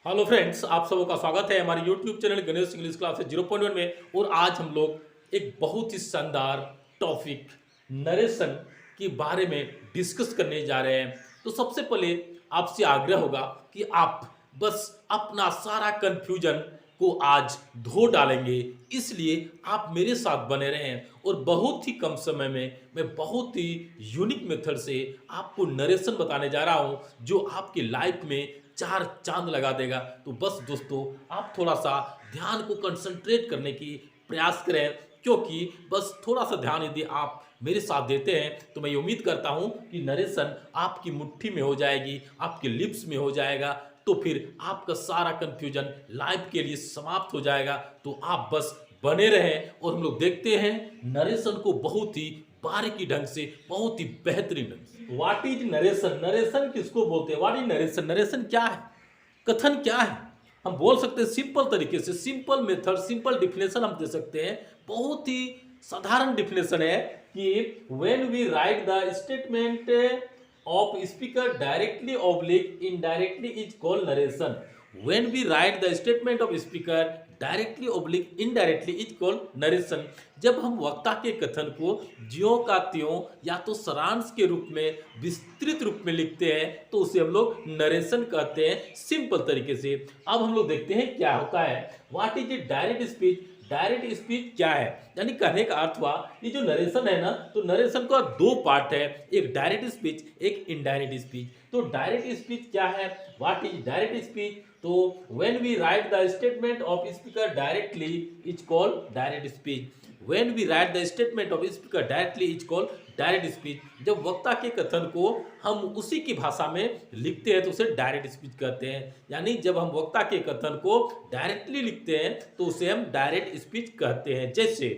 Hello friends, आप सबों का स्वागत है हमारे YouTube channel Ganesh English classes 0.1 में। और आज हम लोग एक बहुत ही शानदार टॉपिक नरेशन के बारे में डिस्कस करने जा रहे हैं। तो सबसे पहले आपसे आग्रह होगा कि आप बस अपना सारा कंफ्यूजन को आज धो डालेंगे, इसलिए आप मेरे साथ बने रहें। और बहुत ही कम समय में मैं बहुत ही यूनिक मेथड से आपको नरेशन बताने जा रहा हूं, जो आपकी लाइफ में चार चांद लगा देगा। तो बस दोस्तों, आप थोड़ा सा ध्यान को कंसंट्रेट करने की प्रयास करें, क्योंकि बस थोड़ा सा ध्यान यदि आप मेरे साथ देते हैं तो मैं ये उम्मीद करता हूं कि नरेशन आपकी मुट्ठी में हो जाएगी, आपके लिप्स में हो जाएगा। तो फिर आपका सारा कंफ्यूजन लाइफ के लिए समाप्त हो जाएगा। तो आप बस बने रहें और हम लोग देखते हैं नरेशन को बहुत ही बारीकी ढंग से, बहुत ही बेहतरीन ढंग से। What is narration? नरेशन किसको बोलते हैं? What is narration? नरेशन क्या है? कथन क्या है? हम बोल सकते हैं सिंपल तरीके से, सिंपल मेथड, सिंपल डिफिनेशन हम दे सकते हैं। बहुत ही साधारण डिफिनेशन है कि when we write the statement of speaker directly oblique indirectly is called narration. When we write the statement of speaker directly oblique indirectly is called narration. जब हम वक्ता के कथन को ज्यों का त्यों या तो सारांश के रूप में, विस्तृत रूप में लिखते हैं तो उसे हम लोग नरेशन कहते हैं, सिंपल तरीके से। अब हम लोग देखते हैं क्या होता है। What is a direct speech? Direct speech क्या है? यानी कहने का अर्थ हुआ, ये जो नरेशन है ना, तो नरेशन का दो पार्ट है, एक डायरेक्ट स्पीच, एक इनडायरेक्ट स्पीच। तो डायरेक्ट स्पीच क्या है? What is direct speech? तो when we write the statement of speaker directly is called direct speech. When we write the statement of speaker directly is called direct speech. जब वक्ता के कथन को हम उसी की भाषा में लिखते हैं तो उसे डायरेक्ट स्पीच कहते हैं। यानी जब हम वक्ता के कथन को डायरेक्टली लिखते हैं तो उसे हम डायरेक्ट स्पीच कहते हैं। जैसे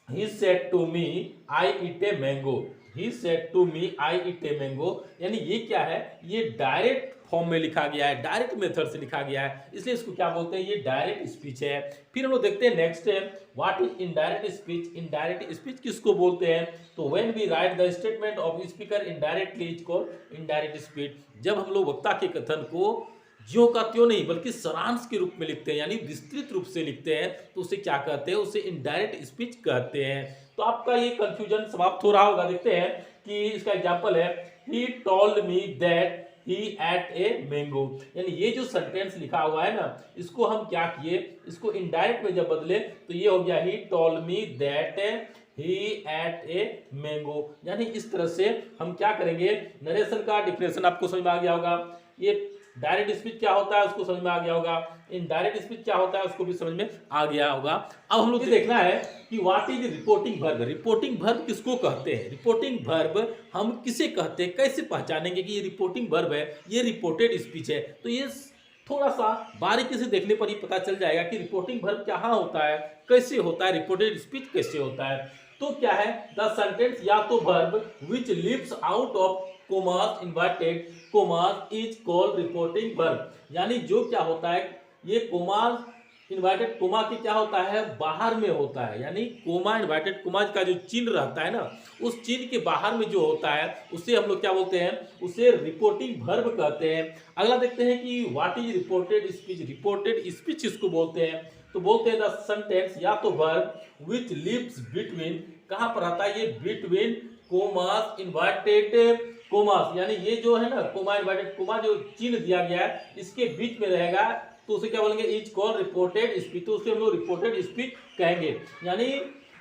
he said to me I eat a mango। he said to me I eat a mango, यानी ये क्या है? ये डायरेक्ट फॉर्म में लिखा गया है, डायरेक्ट मेथड से लिखा गया है, इसलिए इसको क्या बोलते हैं? ये डायरेक्ट स्पीच है। फिर हम लोग देखते हैं नेक्स्ट है, what is indirect speech? Indirect speech किसको बोलते हैं? तो when we write the statement of speaker indirectly is called indirect speech. जब हम लोग वक्ता के कथन को ज्यों का त्यों नहीं बल्कि सारांश के रूप में लिखते हैं, यानी विस्तृत रूप से लिखते हैं, तो उसे क्या कहते हैं? उसे इनडायरेक्ट स्पीच कहते हैं। तो आपका ये कंफ्यूजन समाप्त हो रहा होगा। देखते हैं कि इसका एग्जांपल है, he told me that he ate a mango. यानी ये जो सेंटेंस लिखा हुआ है ना, इसको हम क्या किए? इसको इनडायरेक्ट में जब बदले तो ये हो गया, he told me that he ate a mango. यानी इस तरह से हम क्या करेंगे? नरेशन का डिफिनेशन आपको समझ में आ गया होगा। ये डायरेक्ट स्पीच क्या होता है उसको समझ में आ गया होगा, इनडायरेक्ट स्पीच क्या होता है उसको भी समझ में आ गया होगा। अब हम लोग देखना है कि what is reporting verb. Reporting verb किसको कहते हैं? रिपोर्टिंग वर्ब हम किसे कहते हैं? कैसे पहचानेंगे कि ये रिपोर्टिंग वर्ब है, ये रिपोर्टेड स्पीच है? तो ये थोड़ा सा बारीकी से देखने पर ही पता चल जाएगा कि रिपोर्टिंग वर्ब कहाँ होता है, कैसे होता है, रिपोर्टेड स्पीच कैसे होता है। तो क्या है? द सेंटेंस या तो verb which lives out of commas inverted commas is called reporting verb. यानी जो क्या होता है, ये कोमास इन्वर्टेड कोमा की क्या होता है? बाहर में होता है। यानी कोमा इन्वर्टेड कोमा का जो चिन्ह रहता है ना, उस चिन्ह के बाहर में जो होता है उसे हम लोग क्या बोलते हैं? उसे रिपोर्टिंग वर्ब कहते हैं। अगला देखते हैं कि what is reported speech. Reported speech इसको बोलते हैं, तो बोलते हैं द सेंटेंस या तो वर्ब विच लिव्स बिटवीन, कहां पर आता है? ये बिटवीन कोमास इन्वर्टेड कोमास, यानी ये जो है ना कोमा इन्वर्टेड कोमा जो चिन्ह दिया गया है इसके बीच में रहेगा, तो उसे क्या बोलेंगे? Is called reported speech. तो उसे हम लोग रिपोर्टेड स्पीच कहेंगे। यानी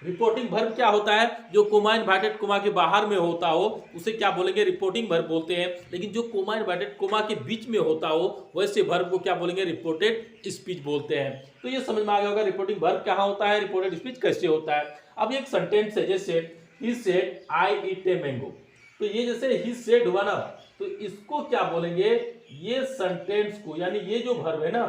रिपोर्टिंग वर्ब क्या होता है? जो कोमा इन्वर्टेड कोमा के बाहर में होता हो उसे क्या बोलेंगे? रिपोर्टिंग वर्ब बोलते हैं। लेकिन जो कोमा इन्वर्टेड कोमा के बीच में होता हो वैसे वर्ब को क्या बोलेंगे? रिपोर्टेड स्पीच बोलते हैं। तो ये समझ में आ गया होगा रिपोर्टिंग वर्ब कहाँ होता है, रिपोर्टेड स्पीच कैसे होता है। अब एक सेंटेंस है, जैसे he said I eat a mango. तो ये जैसे ही सेड हुआ ना, तो इसको क्या बोलेंगे? ये सेंटेंस को, यानी ये जो वर्ब है ना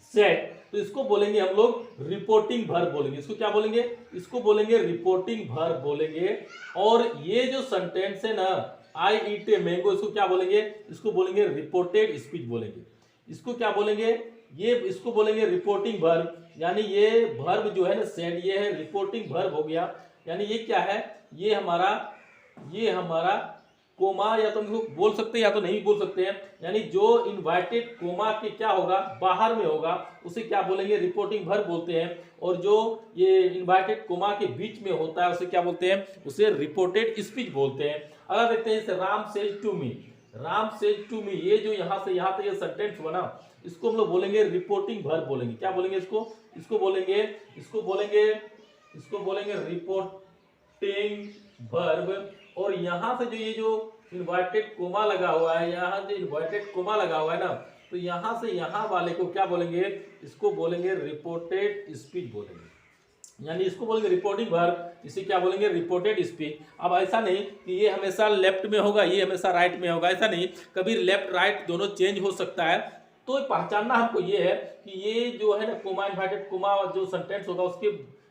सेड, तो इसको बोलेंगे हम लोग रिपोर्टिंग वर्ब बोलेंगे। इसको क्या बोलेंगे? इसको बोलेंगे रिपोर्टिंग वर्ब बोलेंगे। और ये जो सेंटेंस है ना आई ईट ए मैंगो, इसको क्या बोलेंगे? इसको बोलेंगे रिपोर्टेड स्पीच बोलेंगे। इसको क्या बोलेंगे? ये इसको बोलेंगे रिपोर्टिंग वर्ब। यानी ये वर्ब जो है ना सेड, ये है रिपोर्टिंग वर्ब हो गया। यानी ये क्या है? ये हमारा कोमा या तो हम बोल सकते हैं या तो नहीं बोल सकते हैं। यानी जो इन्वर्टेड कोमा के क्या होगा, बाहर में होगा, उसे क्या बोलेंगे, रिपोर्टिंग वर्ब बोलते हैं। और जो ये इन्वर्टेड कोमा के बीच में होता है उसे क्या बोलते हैं, उसे रिपोर्टेड स्पीच बोलते हैं। अगर देखते हैं जैसे Ram says to me, Ram says to me, ये जो यहाँ से यहाँ तक ये सेंटेंस बना, इसको हम लोग बोलेंगे रिपोर्टिंग वर्ब बोलेंगे। क्या बोलेंगे इसको, इसको बोलेंगे, इसको बोलेंगे, इसको बोलेंगे रिपोर्टिंग वर्ब। और यहां से जो ये जो इन्वर्टेड कोमा लगा हुआ है, यहां जो इन्वर्टेड कोमा लगा हुआ है ना, तो यहां से यहां वाले को क्या बोलेंगे, इसको बोलेंगे रिपोर्टेड स्पीच बोलेंगे। यानी इसको बोलेंगे रिपोर्टिंग वर्ब, इसे क्या बोलेंगे, रिपोर्टेड स्पीच। अब ऐसा नहीं कि ये हमेशा लेफ्ट में होगा, ये हमेशा राइट में होगा, ऐसा नहीं, कभी लेफ्ट राइट दोनों चेंज हो सकता है। तो पहचानना हमको ये है कि ये जो है ना कोमा, इन्वर्टेड कोमा जो सेंटेंस होगा उसके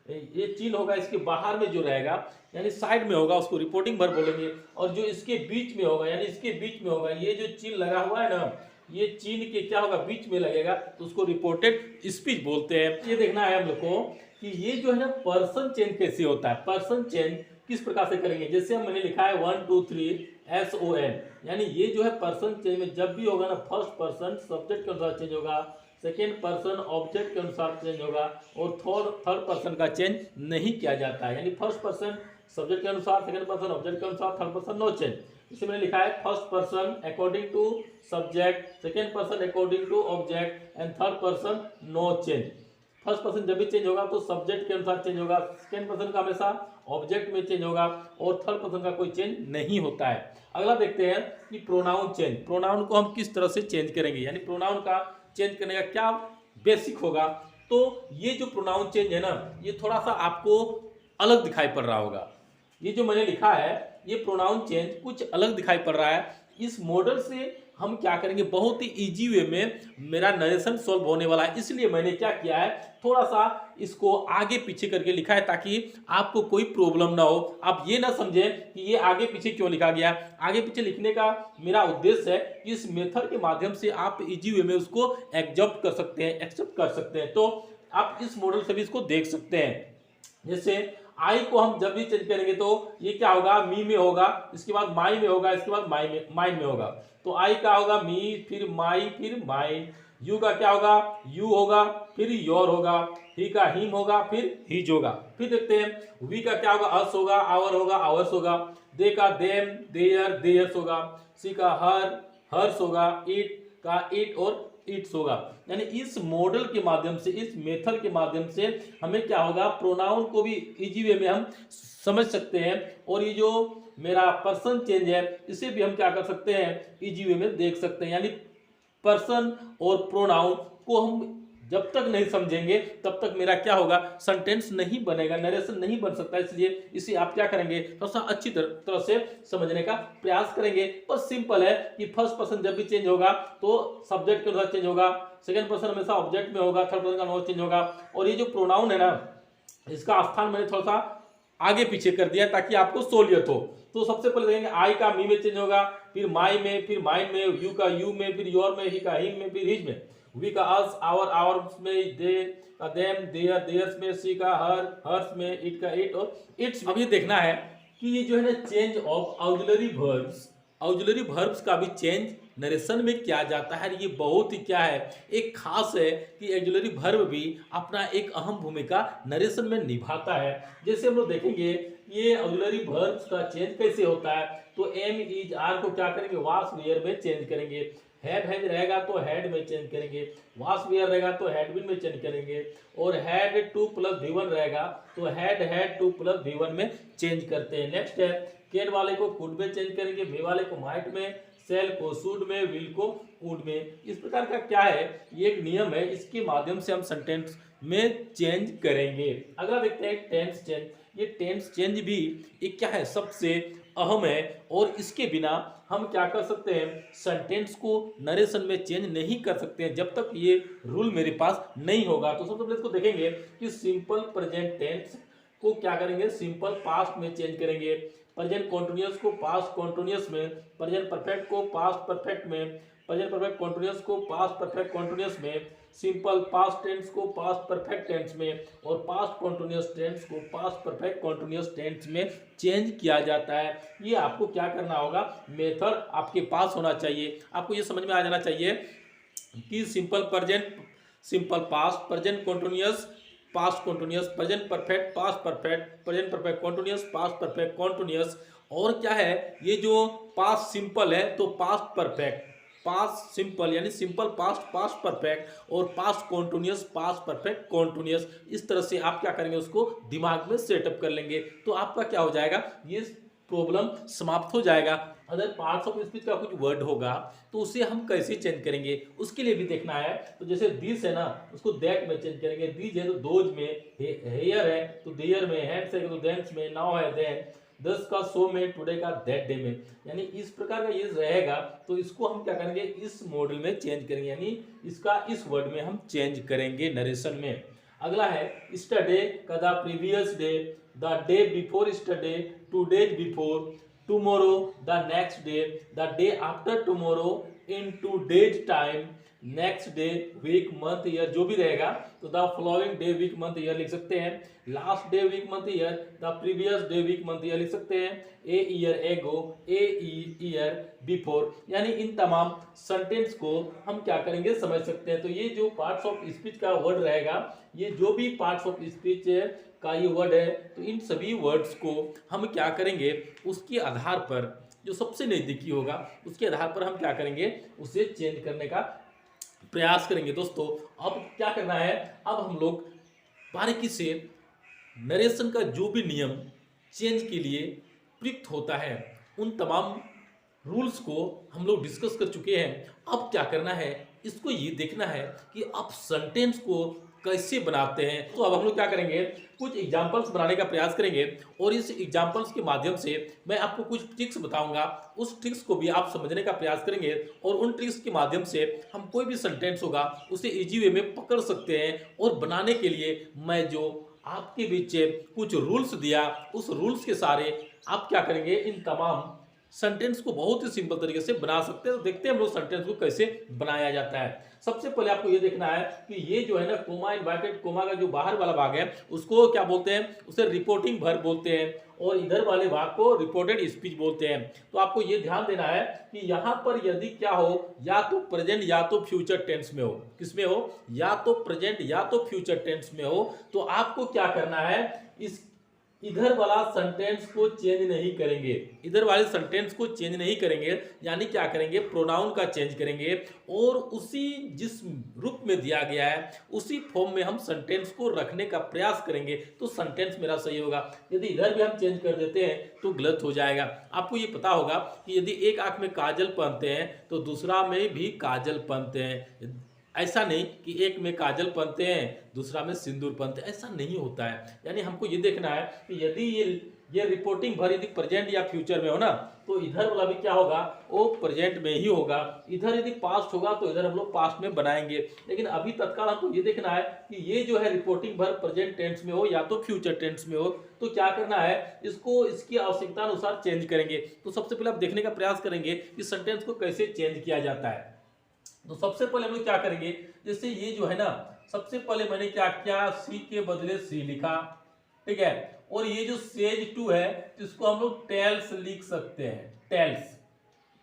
ये चिन्ह होगा, इसके बाहर में जो रहेगा यानी साइड में होगा, उसको रिपोर्टिंग वर्ब बोलेंगे। और जो इसके बीच में होगा, यानी इसके बीच में होगा, ये जो चिन्ह लगा हुआ है ना, ये चिन्ह के क्या होगा, बीच में लगेगा, तो उसको रिपोर्टेड स्पीच बोलते हैं। ये देखना है हम लोग को कि ये जो है ना पर्सन चेंज कैसे होता है, पर्सन चेंज किस प्रकार से करेंगे। जैसे मैंने लिखा है 1 2 3 SON, यानी ये जो है पर्सन चेंज में जब भी होगा ना, फर्स्ट पर्सन सब्जेक्ट के अनुसार चेंज होगा, सेकेंड पर्सन ऑब्जेक्ट के अनुसार चेंज होगा, और थर्ड पर्सन का चेंज नहीं किया जाता है। यानी फर्स्ट पर्सन सब्जेक्ट के अनुसार, सेकेंड पर्सन ऑब्जेक्ट के अनुसार, थर्ड पर्सन नो चेंज। इसे मैंने लिखा है first person according to subject, second person according to object, and third person no change. First person जब भी चेंज होगा तो सब्जेक्ट के अनुसार चेंज होगा, सेकेंड पर्सन का हमेशा ऑब्जेक्ट में चेंज होगा, और थर्ड पर्सन का कोई चेंज नहीं होता है। अगला देखते हैं कि प्रोनाउन चेंज, प्रोनाउन को हम किस तरह से चेंज करेंगे, यानी प्रोनाउन का चेंज करने का क्या बेसिक होगा। तो ये जो प्रोनाउन चेंज है ना, ये थोड़ा सा आपको अलग दिखाई पड़ रहा होगा। ये जो मैंने लिखा है ये प्रोनाउन चेंज कुछ अलग दिखाई पड़ रहा है। इस मॉडल से हम क्या करेंगे, बहुत ही इजी वे में मेरा नरेशन सॉल्व होने वाला है। इसलिए मैंने क्या किया है, थोड़ा सा इसको आगे पीछे करके लिखा है ताकि आपको कोई प्रॉब्लम ना हो। आप ये ना समझें कि ये आगे पीछे क्यों लिखा गया। आगे पीछे लिखने का मेरा उद्देश्य है कि इस मेथड के माध्यम से आप इजी वे में उसको एक्सेप्ट कर सकते हैं, एक्सेप्ट कर सकते हैं। तो आप इस मॉडल से भी इसको देख सकते हैं। जैसे आई को हम जब भी चेंज करेंगे तो ये क्या होगा, मी में होगा, इसके बाद माई में होगा, इसके बाद माइन में होगा। तो आई का होगा मी, फिर माई, फिर माइन। यू का क्या होगा, यू होगा, फिर योर होगा। ही का हिम होगा, फिर हिज होगा। फिर देखते हैं वी का क्या होगा, अस होगा, आवर होगा, आवर्स होगा। दे का देम, देयर, देयर्स होगा। सी का हर, हर्स होगा। इट का इट और इट्स होगा। यानी इस मॉडल के माध्यम से, इस मेथड के माध्यम से हमें क्या होगा, प्रोनाउन को भी इजी वे में हम समझ सकते हैं। और ये जो मेरा पर्सन चेंज है इसे भी हम क्या कर सकते हैं, इजी वे में देख सकते हैं। यानी पर्सन और प्रोनाउन को हम जब तक नहीं समझेंगे तब तक मेरा क्या होगा, सेंटेंस नहीं बनेगा, नरेशन नहीं बन सकता। इसलिए इसे आप क्या करेंगे, थोड़ा सा अच्छी तरह से समझने का प्रयास करेंगे। बस सिंपल है कि फर्स्ट पर्सन जब भी चेंज होगा तो सब्जेक्ट के अनुसार चेंज होगा, सेकंड पर्सन हमेशा ऑब्जेक्ट में होगा, थर्ड पर्सन का नो चेंज होगा। और ये जो प्रोनाउन है ना, इसका स्थान मैंने थोड़ा सा आगे पीछे कर दिया ताकि आपको सहूलियत हो। तो सबसे पहले देखेंगे आई का मी में चेंज होगा, फिर माई में, फिर माइन में, यू का यू में, फिर योर में, ही का हिम में, फिर हिज में। वी का अस, आवर, आवर्स में, दे का देम, देयर, देयर्स में, सी का हर, हर्स में, इट का इट और इट्स। अब ये देखना है कि ये जो है ना change of auxiliary verbs, auxiliary verbs का भी चेंज नरेशन में किया जाता है। ये बहुत ही क्या है, एक खास है कि ऑक्सिलरी वर्ब भी अपना एक अहम भूमिका नरेशन में निभाता है। जैसे हम लोग देखेंगे ये ऑक्सिलरी वर्ब्स का चेंज कैसे होता है। तो एम इज आर को क्या करेंगे, वास वेयर में चेंज करेंगे। हैव हैज रहेगा तो हैड में चेंज करेंगे। वास वेयर रहेगा तो हैड बीन में चेंज करेंगे। और हैड टू प्लस V1 रहेगा तो हैड टू प्लस V1 में चेंज करते हैं। नेक्स्ट है कैन वाले को कुड में चेंज करेंगे, मे वाले को माइट में, सेल को शुड में, विल को वुड में। इस प्रकार का क्या है, ये एक नियम है, इसके माध्यम से हम सेंटेंस में चेंज करेंगे। अगला देखते हैं टेंस चेंज। ये टेंस चेंज भी एक क्या है, सबसे अहम है। और इसके बिना हम क्या कर सकते हैं, सेंटेंस को नरेशन में चेंज नहीं कर सकते हैं जब तक ये रूल मेरे पास नहीं होगा। तो सबसे पहले इसको देखेंगे कि सिंपल प्रेजेंट टेंस को क्या करेंगे, सिंपल पास्ट में चेंज करेंगे। प्रेजेंट कॉन्टिन्यूअस को पास्ट कॉन्टिन्यूअस में, प्रेजेंट परफेक्ट को पास्ट परफेक्ट में, प्रेजेंट परफेक्ट कॉन्टिन्यूअस को पास्ट परफेक्ट कॉन्टिन्यूअस में, सिंपल पास्ट टेंस को पास्ट परफेक्ट टेंस में और पास्ट कॉन्टिन्यूअस टेंस को पास्ट परफेक्ट कॉन्टिन्यूअस टेंस में चेंज किया जाता है। ये आपको क्या करना होगा, मेथड आपके पास होना चाहिए। आपको ये समझ में आ जाना चाहिए कि simple present, simple past, present continuous, past continuous, present perfect, past perfect, present perfect continuous, past perfect continuous. और क्या है, ये जो पास्ट सिंपल है तो पास्ट परफेक्ट, पास्ट सिंपल यानी सिंपल पास्ट, पास्ट परफेक्ट और past continuous, past perfect continuous. इस तरह से आप क्या करेंगे, उसको दिमाग में सेटअप कर लेंगे तो आपका क्या हो जाएगा, ये प्रॉब्लम समाप्त हो जाएगा। अगर पार्ट्स ऑफ स्पीच का कुछ वर्ड होगा तो उसे हम कैसे चेंज करेंगे, उसके लिए भी देखना है। तो जैसे दिस है ना, उसको दैट में चेंज करेंगे। दीज है तो दोज में, हेयर है तो देयर में, हैंड्स है तो देंस में, नाउ है देन, दस का सो में, टुडे का दैट डे में। यानी इस प्रकार का ये रहेगा तो इसको हम क्या करेंगे, इस मॉडल में चेंज करेंगे, यानी इसका इस वर्ड में हम चेंज करेंगे नरेशन में। अगला है स्टरडे का the previous day, the day before yesterday, two days before, tomorrow the next day, the day after tomorrow, in 2 days time, next day, week, month, year जो भी रहेगा तो the following day, week, month, year लिख सकते हैं। Last day, week, month, year, the previous day, week, month, year लिख सकते हैं। A year ago, a year before. यानी इन तमाम सेंटेंस को हम क्या करेंगे, समझ सकते हैं। तो ये जो पार्ट्स ऑफ स्पीच का वर्ड रहेगा, ये जो भी पार्ट्स ऑफ स्पीच का ये वर्ड है, तो इन सभी वर्ड्स को हम क्या करेंगे, उसके आधार पर जो सबसे नज़दीकी होगा उसके आधार पर हम क्या करेंगे, उसे चेंज करने का प्रयास करेंगे। दोस्तों अब क्या करना है, अब हम लोग बारीकी से नरेशन का जो भी नियम चेंज के लिए प्रयुक्त होता है उन तमाम रूल्स को हम लोग डिस्कस कर चुके हैं। अब क्या करना है, इसको ये देखना है कि आप सेंटेंस को कैसे बनाते हैं। तो अब हम लोग क्या करेंगे, कुछ एग्जाम्पल्स बनाने का प्रयास करेंगे और इस एग्जाम्पल्स के माध्यम से मैं आपको कुछ ट्रिक्स बताऊंगा। उस ट्रिक्स को भी आप समझने का प्रयास करेंगे और उन ट्रिक्स के माध्यम से हम कोई भी सेंटेंस होगा उसे इजी वे में पकड़ सकते हैं। और बनाने के लिए मैं जो आपके बीच कुछ रूल्स दिया, उस रूल्स के सारे आप क्या करेंगे, इन तमाम सेंटेंस को बहुत ही सिंपल तरीके से बना सकते हैं। तो देखते हैं हम लोग सेंटेंस को कैसे बनाया जाता है। सबसे पहले आपको ये देखना है कि ये जो है ना कोमा, इन्वर्टेड कोमा का जो बाहर वाला भाग है उसको क्या बोलते हैं, उसे रिपोर्टिंग वर्ब बोलते हैं और इधर वाले भाग को रिपोर्टेड स्पीच बोलते हैं। तो आपको ये ध्यान देना है कि यहाँ पर यदि क्या हो, या तो प्रेजेंट या तो फ्यूचर टेंस में हो, किसमें हो, या तो प्रेजेंट या तो फ्यूचर टेंस में हो, तो आपको क्या करना है, इस इधर वाला सेंटेंस को चेंज नहीं करेंगे, इधर वाले सेंटेंस को चेंज नहीं करेंगे, यानी क्या करेंगे, प्रोनाउन का चेंज करेंगे और उसी जिस रूप में दिया गया है उसी फॉर्म में हम सेंटेंस को रखने का प्रयास करेंगे तो सेंटेंस मेरा सही होगा। यदि इधर भी हम चेंज कर देते हैं तो गलत हो जाएगा। आपको ये पता होगा कि यदि एक आंख में काजल पहनते हैं तो दूसरा में भी काजल पहनते हैं। ऐसा नहीं कि एक में काजल पहनते हैं दूसरा में सिंदूर पहनते हैं, ऐसा नहीं होता है। यानी हमको ये देखना है कि यदि ये रिपोर्टिंग भर यदि प्रेजेंट या फ्यूचर में हो ना तो इधर वाला भी क्या होगा, वो प्रेजेंट में ही होगा। इधर यदि पास्ट होगा तो इधर हम लोग पास्ट में बनाएंगे। लेकिन अभी तत्काल हमको ये देखना है कि ये जो है रिपोर्टिंग भर प्रेजेंट टेंस में हो या तो फ्यूचर टेंस में हो, तो क्या करना है, इसको इसकी आवश्यकता अनुसार चेंज करेंगे। तो सबसे पहले आप देखने का प्रयास करेंगे कि सेंटेंस को कैसे चेंज किया जाता है। तो सबसे पहले हम लोग क्या करेंगे, जैसे ये जो है ना, सबसे पहले मैंने क्या किया, सी के बदले सी लिखा, ठीक है। और ये जो सेज टू है इसको हम लोग टेल्स लिख सकते हैं, टेल्स,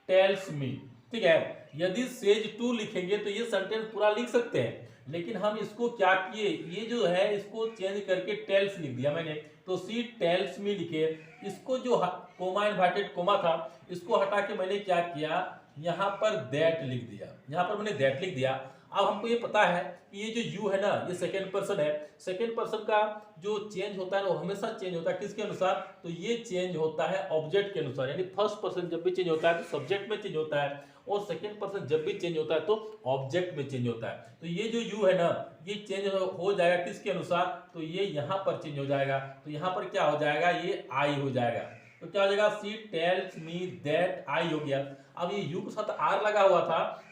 टेल्स मी, ठीक है। यदि सेज टू लिखेंगे तो ये सेंटेंस पूरा लिख सकते हैं, लेकिन हम इसको क्या किए, ये जो है इसको चेंज करके टेल्स लिख दिया मैंने। तो सी टेल्स मी लिखे, इसको जो कोमा इन्वर्टेड कोमा था इसको हटा के मैंने क्या किया, यहाँ पर दैट लिख दिया, यहाँ पर मैंने दैट लिख दिया। अब हमको ये पता है कि ये जो यू है ना ये सेकेंड पर्सन है, सेकेंड पर्सन का जो चेंज होता है वो हमेशा चेंज होता है किसके अनुसार, तो ये चेंज होता है ऑब्जेक्ट के अनुसार। यानी फर्स्ट पर्सन जब भी चेंज होता है तो सब्जेक्ट में चेंज होता है और सेकेंड पर्सन जब भी चेंज होता है तो ऑब्जेक्ट में चेंज होता है। तो ये जो यू है ना ये चेंज हो जाएगा किसके अनुसार, तो ये यहाँ पर चेंज हो जाएगा। तो यहाँ पर क्या हो जाएगा, ये आई हो जाएगा। तो क्या हो जाएगा, सी टेल्स मी दैट आई हो गया। अब ये यू के साथ आर लगा हुआ था,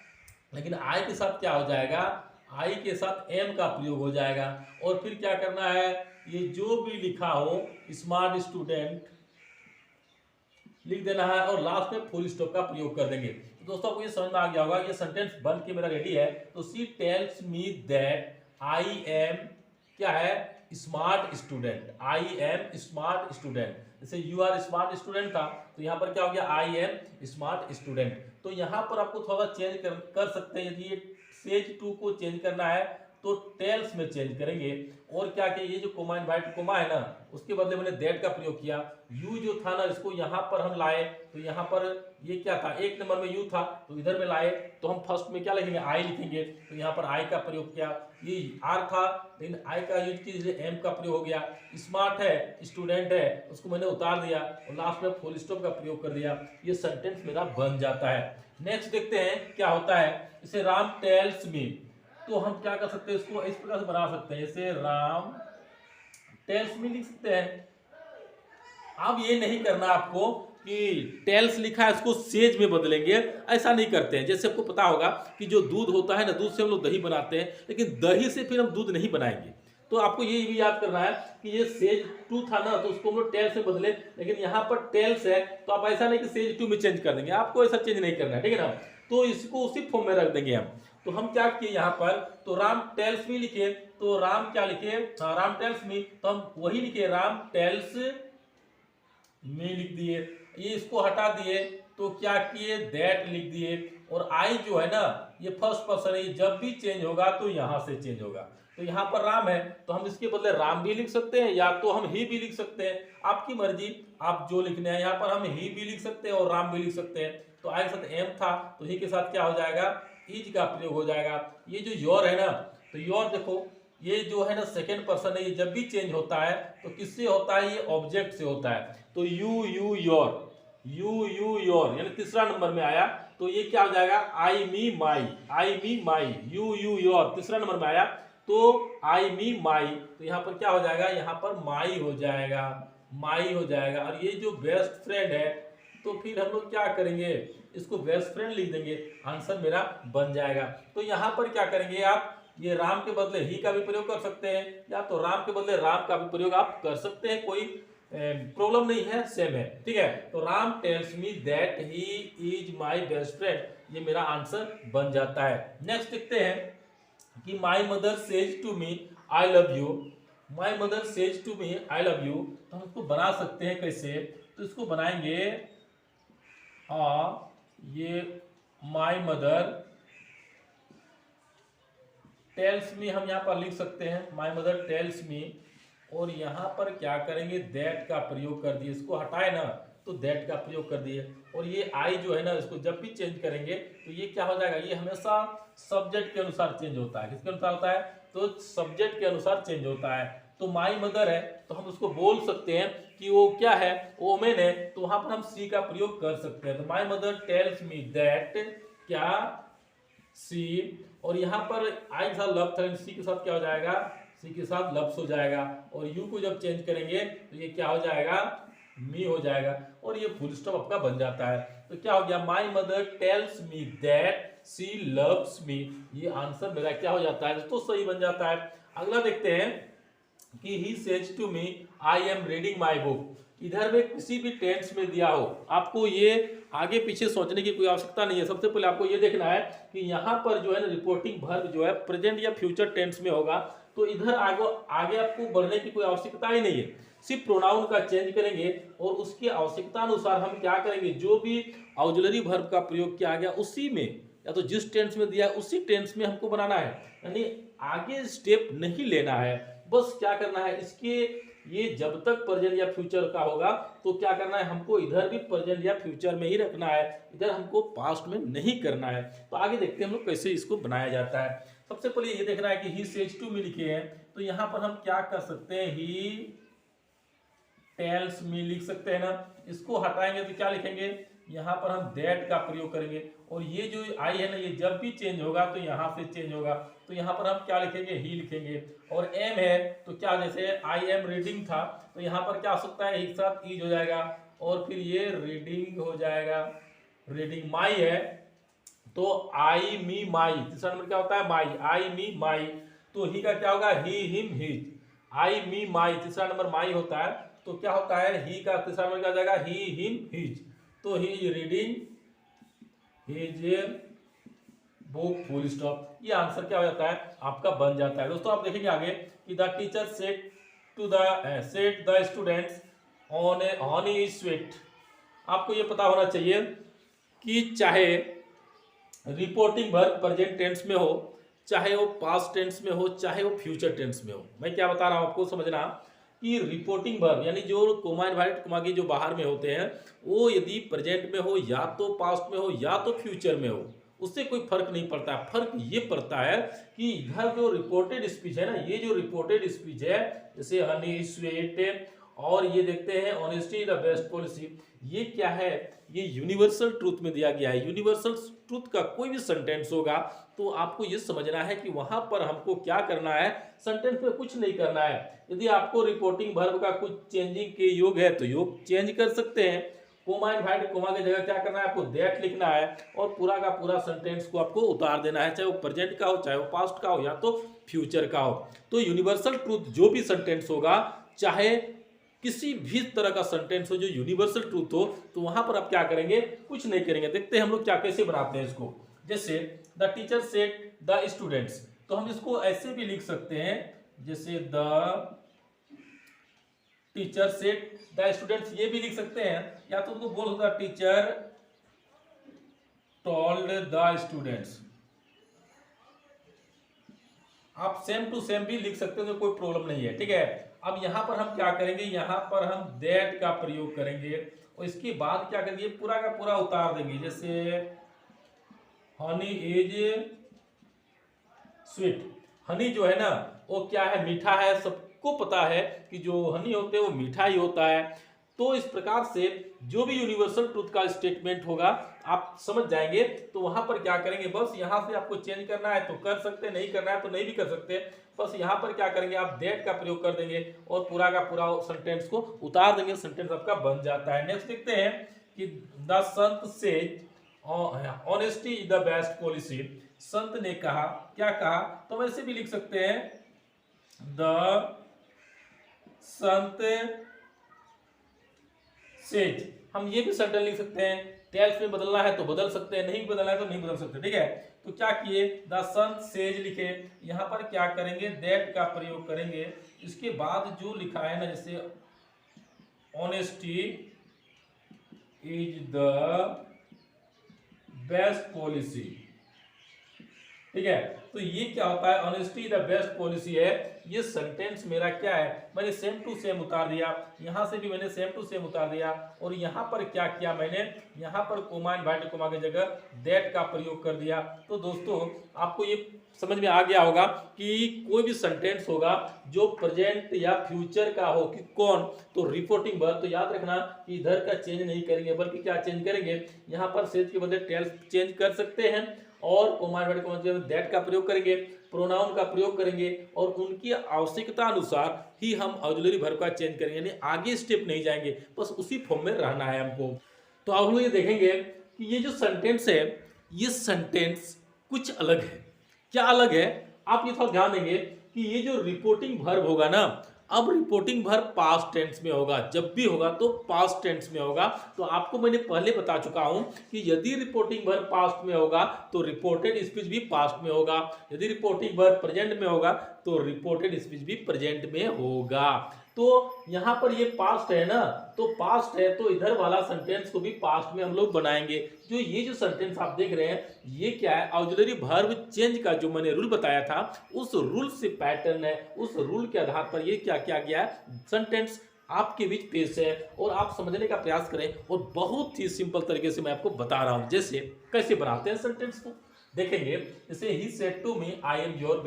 लेकिन आई के साथ क्या हो जाएगा, आई के साथ एम का प्रयोग हो जाएगा। और फिर क्या करना है, ये जो भी लिखा हो स्मार्ट स्टूडेंट लिख देना है और लास्ट में फुल स्टॉप का प्रयोग कर देंगे। तो दोस्तों आपको ये समझ में आ गया होगा, ये सेंटेंस बन के मेरा रेडी है। तो she tells me that I am क्या है, smart student. I am smart student, जैसे यू आर स्मार्ट स्टूडेंट था, तो यहाँ पर क्या हो गया, आई एम स्मार्ट स्टूडेंट। तो यहाँ पर आपको थोड़ा चेंज कर सकते हैं। यदि ये सेज टू को चेंज करना है तो टेल्स में चेंज करेंगे। और क्या कि ये जो कोमा इनवाइट कोमा है ना, उसके बदले मैंने दैट का प्रयोग किया। यू जो था ना, इसको यहाँ पर हम लाए, तो यहाँ पर ये क्या था, एक नंबर में यू था, तो इधर में लाए तो हम फर्स्ट में क्या लिखेंगे, आई लिखेंगे। तो यहाँ पर आई का प्रयोग किया। ये आर था, लेकिन आई का यूज कीजिए, एम का प्रयोग हो गया। स्मार्ट है, स्टूडेंट है, उसको मैंने उतार दिया और लास्ट में फुल स्टॉप का प्रयोग कर दिया। ये सेंटेंस मेरा बन जाता है। नेक्स्ट देखते हैं क्या होता है। इसे राम टेल्स मी, तो हम क्या कर सकते हैं, इसको इस प्रकार से बना सकते हैं, जैसे राम टेल्स मी लिख सकते हैं। अब ये नहीं करना आपको कि टेल्स लिखा है इसको सेज में बदलेंगे, ऐसा नहीं करते हैं। जैसे आपको पता होगा कि जो दूध होता है ना, दूध से हम लोग दही बनाते हैं, लेकिन दही से फिर हम दूध नहीं बनाएंगे। तो आपको ये भी याद करना है कि ये सेज टू था ना, तो उसको हम लोग टेल्स से बदले, लेकिन यहाँ पर टेल्स है, तो आप ऐसा नहीं कि सेज टू में चेंज कर देंगे, आपको ऐसा चेंज नहीं करना है, ठीक है ना। तो इसको उसी फॉर्म में रख देंगे हम। तो हम क्या किए यहाँ पर, तो राम टेल्स मी लिखे, तो राम क्या लिखे, राम टेल्स मी, तो हम वही लिखे, राम टेल्स मी लिख दिए। ये इसको हटा दिए तो क्या किए, दैट लिख दिए। और आई जो है ना, ये फर्स्ट पर्सन है, ये जब भी चेंज होगा तो यहां से चेंज होगा। तो यहाँ पर राम है, तो हम इसके बदले राम भी लिख सकते हैं, या तो हम ही भी लिख सकते हैं, आपकी मर्जी, आप जो लिखने हैं। यहाँ पर हम ही भी लिख सकते हैं और राम भी लिख सकते हैं। तो आई के साथ एम था, तो ही के साथ क्या हो जाएगा, इज का प्रयोग हो जाएगा। ये जो योर है ना, तो योर देखो, ये जो है ना सेकेंड पर्सन है, ये जब भी चेंज होता है तो किससे होता है, ये ऑब्जेक्ट से होता है। तो you you your, you you your, यानी तीसरा नंबर में आया, तो ये क्या हो जाएगा, आई मी माई, आई मी माई, यू यू योर तीसरा नंबर में आया, तो आई मी माई, तो यहाँ पर क्या हो जाएगा, यहाँ पर माई हो जाएगा, माई हो जाएगा। और ये जो बेस्ट फ्रेंड है, तो फिर हम लोग क्या करेंगे, इसको बेस्ट फ्रेंड लिख देंगे, आंसर मेरा बन जाएगा। तो यहाँ पर क्या करेंगे आप, ये राम के बदले ही का भी प्रयोग कर सकते हैं, या तो राम के बदले राम का भी प्रयोग आप कर सकते हैं, कोई प्रॉब्लम नहीं है, सेम है, ठीक है। तो Ram tales me that he is my best friend, ये मेरा आंसर बन जाता है। नेक्स्ट देखते हैं कि my mother says to me I love you, my mother says to me I love you. तो हम इसको बना सकते हैं कैसे, तो इसको बनाएंगे, ये माय मदर टेल्स मी हम यहाँ पर लिख सकते हैं, माय मदर टेल्स मी, और यहाँ पर क्या करेंगे, दैट का प्रयोग कर दिए, इसको हटाए ना तो दैट का प्रयोग कर दिए। और ये आई जो है ना, इसको जब भी चेंज करेंगे तो ये क्या हो जाएगा, ये हमेशा सब्जेक्ट के अनुसार चेंज होता है। किसके अनुसार होता है, तो सब्जेक्ट के अनुसार चेंज होता है। तो माई मदर है, तो हम उसको बोल सकते हैं कि वो क्या है, वोमेन है, तो वहां पर हम सी का प्रयोग कर सकते हैं। तो माई मदर टेल्स मी दैट क्या, सी, और यहाँ पर आई के साथ लव था, सी के साथ क्या हो जाएगा, सी के साथ लव्स हो जाएगा। और यू को जब चेंज करेंगे तो ये क्या हो जाएगा, मी हो जाएगा, और ये फुल स्टॉप आपका बन जाता है। तो क्या हो गया, my mother tells me that she loves me, ये आंसर मेरा क्या हो जाता है, तो सही बन जाता है। अगला देखते हैं कि he says to me I am reading my book. इधर में किसी भी टेंस में दिया हो, आपको ये आगे पीछे सोचने की कोई आवश्यकता नहीं है। सबसे पहले आपको ये देखना है कि यहाँ पर जो है ना रिपोर्टिंग वर्ब जो है प्रेजेंट या फ्यूचर टेंस में होगा, तो इधर आगे आपको बढ़ने की कोई आवश्यकता ही नहीं है। सिर्फ प्रोनाउन का चेंज करेंगे और उसकी आवश्यकता अनुसार हम क्या करेंगे, जो भी ऑक्सिलरी वर्ब का प्रयोग किया गया उसी में, या तो जिस टेंस में दिया है उसी टेंस में हमको बनाना है, यानी आगे स्टेप नहीं लेना है। बस क्या करना है, इसके ये जब तक प्रेजेंट या फ्यूचर का होगा तो क्या करना है, हमको इधर भी प्रेजेंट या फ्यूचर में ही रखना है, इधर हमको पास्ट में नहीं करना है। तो आगे देखते हैं हम लोग कैसे इसको बनाया जाता है। सबसे पहले ये देखना है कि ही सेज टू मी लिखे हैं, तो यहाँ पर हम क्या कर सकते हैं, ही टेल्स मी लिख सकते हैं ना। इसको हटाएंगे तो क्या लिखेंगे, यहाँ पर हम दैट का प्रयोग करेंगे, और ये जो आई है ना, ये जब भी चेंज होगा तो यहाँ से चेंज होगा, तो यहाँ पर हम क्या लिखेंगे, ही लिखेंगे। और एम है तो क्या, जैसे आई एम रीडिंग था, तो यहाँ पर क्या हो सकता है, एक साथ ईज हो जाएगा, और फिर ये रीडिंग हो जाएगा, रीडिंग। माई है तो आई मी माई, तीसरा नंबर क्या होता है, माई, आई मी माई, तो ही का क्या होगा, ही हिम हिज, आई मी माई तीसरा नंबर माई होता है, तो क्या होता है, ही का तीसरा नंबर क्या हो जाएगा, ही हिम हिज, तो he is reading his book full stop. ये आंसर क्या हो जाता है आपका बन जाता है। दोस्तों आप देखेंगे आगे कि the teacher said the students on A sweat. आपको ये पता होना चाहिए कि चाहे रिपोर्टिंग वर्ब प्रेजेंट टेंस में हो, चाहे वो पास्ट टेंस में हो, चाहे वो फ्यूचर टेंस में हो, मैं क्या बता रहा हूं आपको समझना कि रिपोर्टिंग वर्ब यानी जो कोमा इनवर्टेड कोमा के जो बाहर में होते हैं वो यदि प्रेजेंट में हो या तो पास्ट में हो या तो फ्यूचर में हो, उससे कोई फर्क नहीं पड़ता है। फर्क ये पड़ता है कि इधर जो रिपोर्टेड स्पीच है ना, ये जो रिपोर्टेड स्पीच है जैसे हनी स्वेट और ये देखते हैं ऑनेस्टी द बेस्ट पॉलिसी, ये क्या है, ये यूनिवर्सल ट्रूथ में दिया गया है। यूनिवर्सल ट्रूथ का कोई भी सेंटेंस होगा तो आपको ये समझना है कि वहां पर हमको क्या करना है, सेंटेंस में कुछ नहीं करना है। यदि आपको रिपोर्टिंग वर्ब का कुछ चेंजिंग के योग है तो योग चेंज कर सकते हैं। कोमा इनवर्टेड कोमा की जगह क्या करना है, आपको दैट लिखना है और पूरा का पूरा सेंटेंस को आपको उतार देना है, चाहे वो प्रेजेंट का हो, चाहे वो पास्ट का हो या तो फ्यूचर का हो। तो यूनिवर्सल ट्रूथ जो भी सेंटेंस होगा, चाहे किसी भी तरह का सेंटेंस हो जो यूनिवर्सल ट्रूथ हो, तो वहां पर आप क्या करेंगे, कुछ नहीं करेंगे। देखते हैं हम लोग क्या कैसे बनाते हैं इसको। जैसे the teacher said the students, तो हम इसको ऐसे भी लिख सकते हैं जैसे the teacher said the students, ये भी लिख सकते हैं, या तो उनको बोल the teacher told the students. आप सेम टू सेम भी लिख सकते हो तो कोई प्रॉब्लम नहीं है, ठीक है। अब यहां पर हम क्या करेंगे, यहां पर हम दैट का प्रयोग करेंगे और इसके बाद क्या करेंगे, पूरा का पूरा उतार देंगे। जैसे हनी इज स्वीट, हनी जो है ना वो क्या है, मीठा है। सबको पता है कि जो हनी होते हैं वो मीठा ही होता है। तो इस प्रकार से जो भी यूनिवर्सल ट्रूथ का स्टेटमेंट होगा आप समझ जाएंगे। तो वहां पर क्या करेंगे, बस यहां से आपको चेंज करना है तो कर सकते, नहीं करना है तो नहीं भी कर सकते। बस यहां पर क्या करेंगे, आप दैट का प्रयोग कर देंगे और पूरा का पूरा सेंटेंस को उतार देंगे, सेंटेंस आपका बन जाता है। नेक्स्ट देखते हैं कि the Sant says honesty is the best policy. संत ने कहा, क्या कहा, तो वैसे भी लिख सकते हैं द संत सेज। हम ये भी सेंटेंस लिख सकते हैं, टेल्स में बदलना है तो बदल सकते हैं, नहीं बदलना है तो नहीं बदल सकते, ठीक है। तो क्या किए, द संत सेज लिखे, यहां पर क्या करेंगे, दैट का प्रयोग करेंगे। इसके बाद जो लिखा है ना, जैसे honesty is the best policy, ठीक है। तो ये क्या होता है, ऑनेस्टी द बेस्ट पॉलिसी है। ये सेंटेंस मेरा क्या है, मैंने सेम टू सेम उतार दिया, यहां से भी मैंने सेम टू सेम उतार दिया और यहां पर क्या किया मैंने, यहां पर कोमा इनवर्टेड कोमा की जगह दैट का प्रयोग कर दिया। तो दोस्तों आपको ये समझ में आ गया होगा कि कोई भी सेंटेंस होगा जो प्रेजेंट या फ्यूचर का हो कि कौन, तो रिपोर्टिंग वर्ब, तो याद रखना कि इधर का चेंज नहीं करेंगे बल्कि क्या चेंज करेंगे, यहाँ पर सेज के बदले टेल्स चेंज कर सकते हैं और कोमा इनवर्टेड कोमा की जगह दैट का प्रयोग करेंगे, प्रोनाउन का प्रयोग करेंगे और उनकी आवश्यकता अनुसार ही हम ऑक्सिलरी वर्ब का चेंज करेंगे, यानी आगे स्टेप नहीं जाएंगे, बस उसी फॉर्म में रहना है हमको। तो आप लोग ये देखेंगे कि ये जो सेंटेंस है, ये सेंटेंस कुछ अलग है। क्या अलग है, आप ये थोड़ा ध्यान देंगे कि ये जो रिपोर्टिंग वर्ब होगा ना, अब रिपोर्टिंग वर्ब पास्ट टेंस में होगा, जब भी होगा तो पास्ट टेंस में होगा। तो आपको मैंने पहले बता चुका हूं कि यदि रिपोर्टिंग वर्ब पास्ट में होगा तो रिपोर्टेड स्पीच भी पास्ट में होगा, यदि रिपोर्टिंग वर्ब प्रेजेंट में होगा तो रिपोर्टेड स्पीच भी प्रेजेंट में होगा। तो यहां पर ये पास्ट है ना, तो पास्ट है तो इधर वाला सेंटेंस को भी पास्ट में हम लोग बनाएंगे। जो ये जो सेंटेंस आप देख रहे हैं ये क्या है, ऑक्सिलरी वर्ब चेंज का जो मैंने रूल बताया था उस रूल से पैटर्न है, उस रूल के आधार पर ये क्या किया गया है, सेंटेंस आपके बीच पेश है और आप समझने का प्रयास करें। और बहुत ही सिंपल तरीके से मैं आपको बता रहा हूं, जैसे कैसे बनाते हैं सेंटेंस को देखेंगे। जैसे he said to me I am your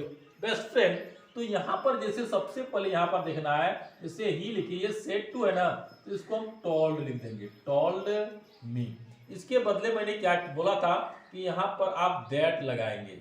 best friend, तो यहां पर जैसे सबसे पहले यहां पर देखना है, जैसे ही लिखिए, सेड टू है ना तो इसको हम टोल्ड लिख देंगे, टोल्ड मी। इसके बदले मैंने क्या बोला था कि यहां पर आप दैट लगाएंगे,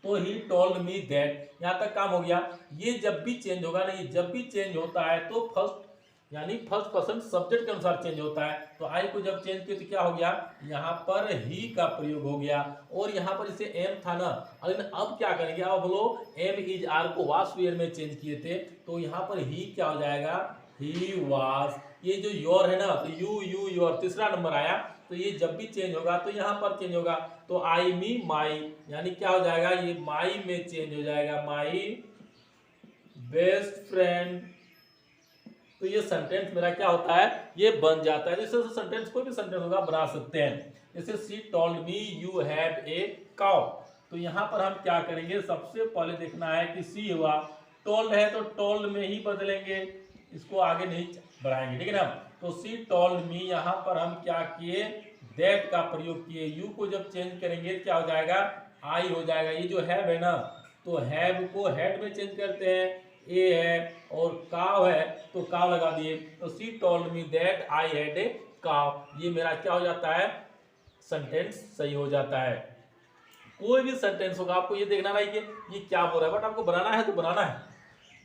तो ही टोल्ड मी दैट, यहां तक काम हो गया। ये जब भी चेंज होगा ना, ये जब भी चेंज होता है तो फर्स्ट यानी फर्स्ट पर्सन सब्जेक्ट के अनुसार चेंज होता है। तो आई को जब चेंज किया तो क्या हो गया, यहाँ पर ही का प्रयोग हो गया और यहाँ पर इसे एम था ना, लेकिन अब क्या करेंगे, अब लोग एम इज आर को वास वेयर में चेंज किए थे, तो यहाँ पर ही क्या हो जाएगा, ही वास। ये जो योर है ना, तो यू यू योर तीसरा नंबर आया तो ये जब भी चेंज होगा तो यहाँ पर चेंज होगा। तो आई मी माई, यानी क्या हो जाएगा, ये माई में चेंज हो जाएगा, माई बेस्ट फ्रेंड। तो ये सेंटेंस मेरा क्या होता है, ये बन जाता है। जैसे सेंटेंस कोई भी सेंटेंस होगा बना सकते हैं। जैसे she told me you have a cow, तो यहाँ पर हम क्या करेंगे, सबसे पहले देखना है कि सी हुआ, टोल्ड है तो टोल्ड में ही बदलेंगे, इसको आगे नहीं बढ़ाएंगे, ठीक है ना। तो सी टोल्ड मी, यहाँ पर हम क्या किए, दैट का प्रयोग किए। यू को जब चेंज करेंगे क्या हो जाएगा, आई हो जाएगा। ये जो हैव है ना, तो हैव को हेड में चेंज करते हैं, ए है और काव है तो काव लगा दिए। तो सी told me that I had a काव, ये मेरा क्या हो जाता है, सेंटेंस सही हो जाता है। कोई भी सेंटेंस होगा आपको ये देखना नहीं कि ये क्या बोल रहा है, बट आपको बनाना है तो बनाना है।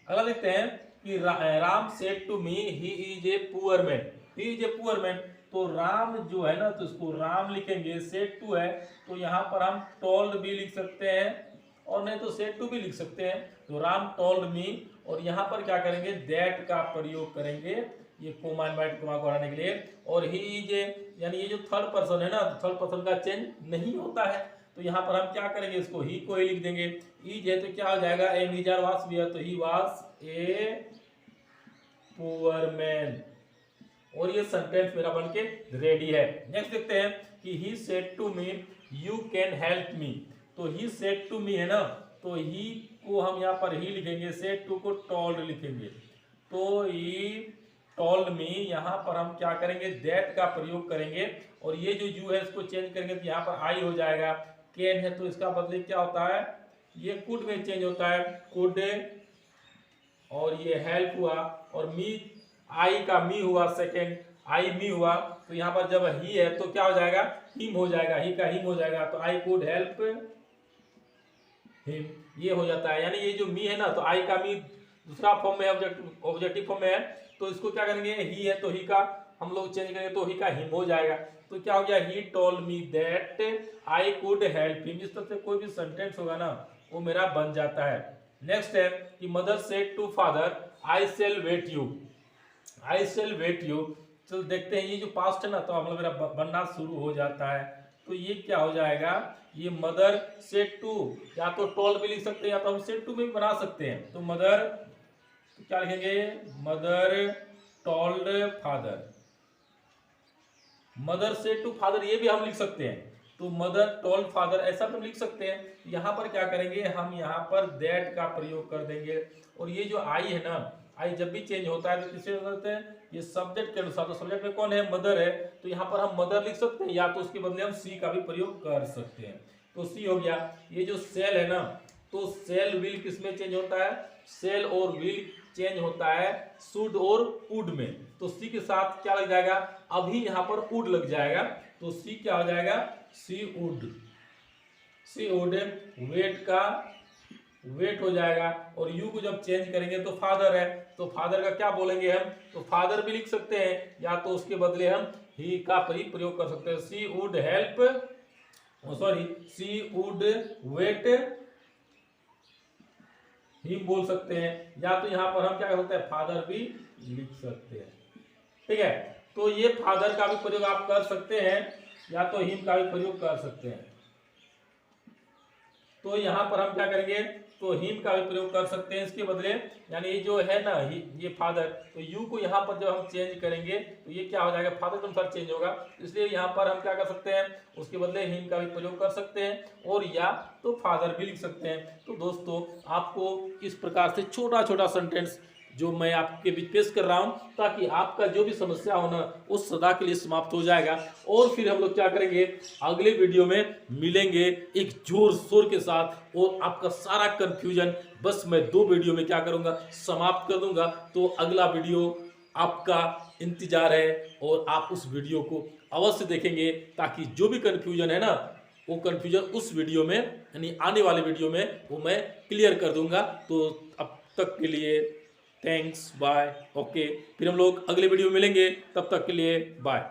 अगला देखते हैं कि Ram said to me he is a poor man, he is a poor man. तो राम जो है ना, तो इसको राम लिखेंगे, सेड टू है तो यहाँ पर हम टोल्ड भी लिख सकते हैं और नहीं तो सेड टू भी लिख सकते हैं। तो राम टोल्ड मी, और यहाँ पर क्या करेंगे, दैट का प्रयोग करेंगे, ये कोमा इनवर्टेड कोमा को हटाने के लिए। और ही इज ए, यानी ये जो थर्ड पर्सन है ना, तो थर्ड पर्सन का चेंज नहीं होता है, तो यहाँ पर हम क्या करेंगे, इसको ही को ही लिख देंगे। इज है तो क्या हो जाएगा, एम इज आर वास भी है तो ही वास ए पुअर मैन, और ये सेंटेंस मेरा बनके रेडी है। नेक्स्ट देखते हैं कि he said to me you can help me. तो ही सेड टू मी है ना, तो ही को हम यहाँ पर ही लिखेंगे, सेड टू को टोल्ड लिखेंगे। तो ही टोल्ड मी, यहाँ पर हम क्या करेंगे, दैट का प्रयोग करेंगे, और ये जो यू है इसको चेंज करेंगे तो यहाँ पर आई हो जाएगा। कैन है तो इसका बदले क्या होता है, ये कुड में चेंज होता है, कुड, और ये हेल्प हुआ, और मी, आई का मी हुआ सेकेंड, आई मी हुआ। तो यहाँ पर जब ही है तो क्या हो जाएगा, हिम हो जाएगा, ही का हिम हो जाएगा। तो आई कुड हेल्प हिम, ये हो जाता है। यानी ये जो मी है ना, तो आई का मी दूसरा फॉर्म में, ऑब्जेक्टिव फॉर्म में है, तो इसको क्या करेंगे, ही है तो ही का हम लोग चेंज करेंगे तो ही का हिम हो जाएगा। तो क्या हो गया, he told me that I could help him. इस तरह से कोई भी सेंटेंस होगा ना वो मेरा बन जाता है। नेक्स्ट है कि mother said to father I shall wait you, I shall wait you. चलो देखते हैं, ये जो पास्ट है ना, तो हम लोग मेरा बनना शुरू हो जाता है। तो ये क्या हो जाएगा, ये मदर सेड टू, या तो टोल्ड भी लिख सकते हैं या तो हम सेड टू में भी बना सकते हैं। तो मदर, तो क्या लिखेंगे, mother told father, mother said to father, ये भी हम लिख सकते हैं। तो मदर टोल्ड फादर ऐसा तो लिख सकते हैं। यहाँ पर क्या करेंगे, हम यहाँ पर दैट का प्रयोग कर देंगे। और ये जो आई है ना, आई जब भी चेंज होता है तो किससे करते हैं, ये सब्जेक्ट के अनुसार। तो सब्जेक्ट में कौन है, मदर है, तो यहाँ पर हम मदर लिख सकते हैं, या तो उसके बदले हम सी का भी प्रयोग कर सकते हैं। तो सी हो गया। ये जो सेल है ना, तो सेल विल किस में चेंज होता है, सेल और विल चेंज होता है शुड और वुड में। तो सी के साथ क्या लग जाएगा, अभी यहाँ पर वुड लग जाएगा, तो सी क्या हो जाएगा, सी वुड, सी वुड। वेट का वेट हो जाएगा, और यू को जब चेंज करेंगे तो फादर है, तो फादर का क्या बोलेंगे हम, तो फादर भी लिख सकते हैं, या तो उसके बदले हम ही का प्रयोग कर सकते हैं। She would help, sorry, she would wait ही बोल सकते हैं, या तो यहाँ पर हम क्या कर सकते हैं, फादर भी लिख सकते हैं, ठीक है। तो ये फादर का भी प्रयोग आप कर सकते हैं, या तो हिम का भी प्रयोग कर सकते हैं। तो यहाँ पर हम क्या करेंगे, तो हिम का भी प्रयोग कर सकते हैं इसके बदले, यानी ये जो है ना, ये फादर, तो यू को यहाँ पर जब हम चेंज करेंगे तो ये क्या हो जाएगा, फादर के अनुसार चेंज होगा, इसलिए यहाँ पर हम क्या कर सकते हैं, उसके बदले हिम का भी प्रयोग कर सकते हैं, और या तो फादर भी लिख सकते हैं। तो दोस्तों, आपको इस प्रकार से छोटा छोटा सेंटेंस जो मैं आपके बीच पेश कर रहा हूं, ताकि आपका जो भी समस्या हो ना, वो सदा के लिए समाप्त हो जाएगा। और फिर हम लोग क्या करेंगे, अगले वीडियो में मिलेंगे एक जोर शोर के साथ, और आपका सारा कंफ्यूजन बस मैं 2 वीडियो में क्या करूंगा, समाप्त कर दूंगा। तो अगला वीडियो आपका इंतजार है, और आप उस वीडियो को अवश्य देखेंगे, ताकि जो भी कंफ्यूजन है ना, वो कंफ्यूजन उस वीडियो में, यानी आने वाले वीडियो में, वो मैं क्लियर कर दूंगा। तो अब तक के लिए थैंक्स, बाय, ओके। फिर हम लोग अगले वीडियो में मिलेंगे, तब तक के लिए बाय।